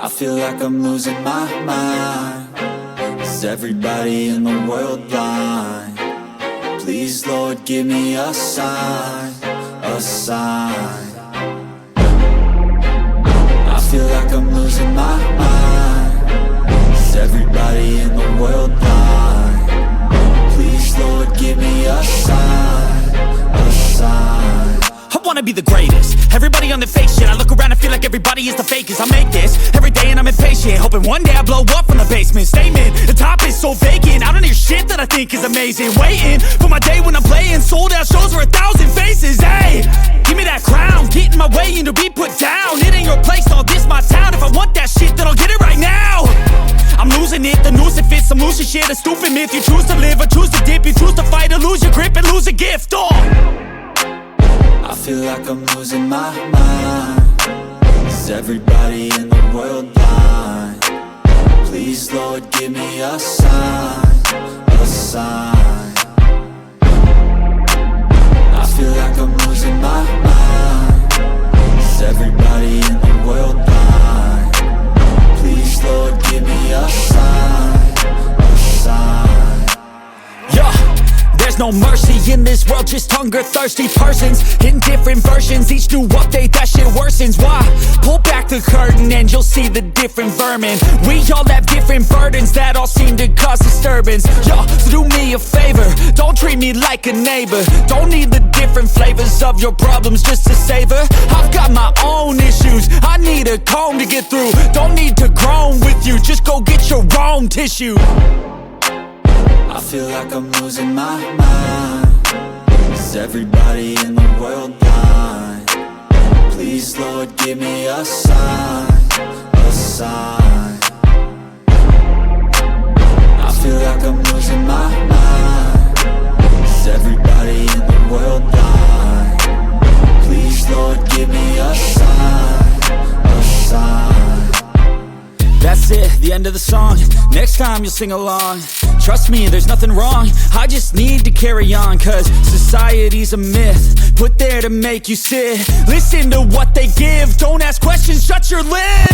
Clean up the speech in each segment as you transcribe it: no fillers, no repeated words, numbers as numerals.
I feel like I'm losing my mind. Is everybody in the world blind? Please, Lord, give me a sign, a sign. I feel like I'm losing my mind. Is everybody in the world blind? Please, Lord, give me a sign, a sign. I wanna be the greatest. Everybody on the fake shit. I look around and feel like everybody is the fakest. I make this every day and I'm impatient, hoping one day I blow up from the basement. Statement, the top is so vacant. I don't hear shit that I think is amazing. Waiting for my day when I'm playing sold out shows for 1,000 faces. Hey, give me that crown, get in my way and to be put down. It ain't your place, all this my town. If I want that shit, then I'll get it right now. I'm losing it, the noose it fits. I'm losing shit, a stupid myth. You choose to live or choose to dip. You choose to fight or lose your grip and lose a gift. I feel like I'm losing my mind. Is everybody in the world blind? Please, Lord, give me a sign, a sign. I feel like I'm losing my mind. Is everybody in the world blind? Please, Lord, give me a sign, a sign. Yeah. There's no mercy in this world, just hunger-thirsty persons in different versions. Each new update, that shit worsens. Why? Pull back the curtain and you'll see the different vermin. We all have different burdens that all seem to cause disturbance. Yo, so do me a favor, don't treat me like a neighbor. Don't need the different flavors of your problems just to savor. I've got my own issues, I need a comb to get through. Don't need to groan with you, just go get your own tissue. I feel like I'm losing my mind. Is everybody in the world blind? Please, Lord, give me a sign, a sign. I feel like I'm losing my mind. Is everybody in the world blind? Please, Lord, give me a sign, a sign. That's it, the end of the song. Next time you'll sing along. Trust me, there's nothing wrong. I just need to carry on, cause society's a myth put there to make you sit. Listen to what they give. Don't ask questions, shut your lid.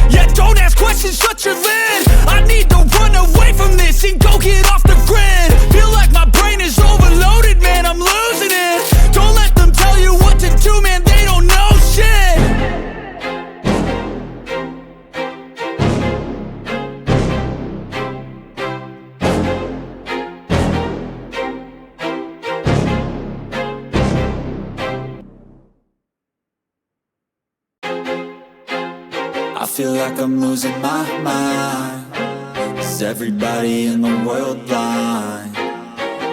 Yeah, don't ask questions, shut your lid. I need to run away from this and go get off the grid. Feel like my brain is overloaded, man, I'm losing it. Don't let them tell you what to do, man, they don't know shit. I feel like I'm losing my mind. Is everybody in the world blind?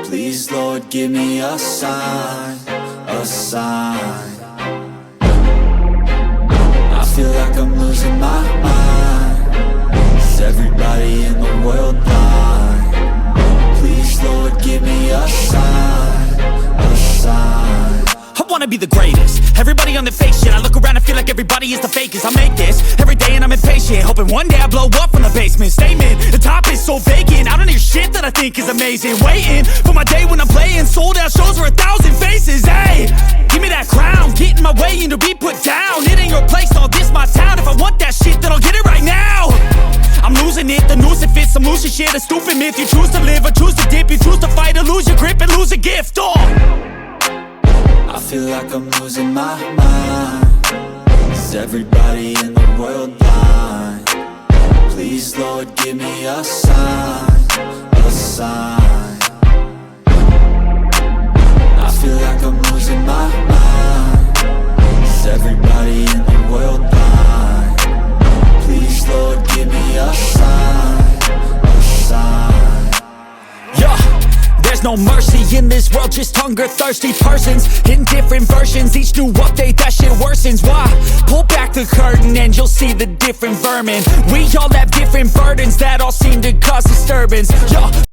Please, Lord, give me a sign, a sign. I feel like I'm losing my mind. Is everybody in the world blind? Please, Lord, give me a sign, a sign. I wanna be the greatest. Everybody on the fake shit. I look around and feel like everybody is the fakest. I make this every day and I'm impatient, hoping one day I blow up from the basement. Statement, the top is so vacant. I don't hear shit that I think is amazing. Waiting for my day when I'm playing sold out shows for 1,000 faces. Hey, give me that crown, get in my way and to be put down. It ain't your place, all this my town. If I want that shit, then I'll get it right now. I'm losing it, the noose it fits. I'm losing shit, a stupid myth. You choose to live or choose to dip. You choose to fight or lose your grip and lose a gift. I feel like I'm losing my mind. Is everybody in the world blind? Please, Lord, give me a sign, a sign. I feel like I'm losing my mind. Is everybody in the world blind? Please, Lord, give me a sign, a sign. Yeah. There's no mercy in this world, just hunger-thirsty persons in different versions. Each new update, that shit worsens. Why? Pull back the curtain and you'll see the different vermin. We all have different burdens that all seem to cause disturbance. Yo.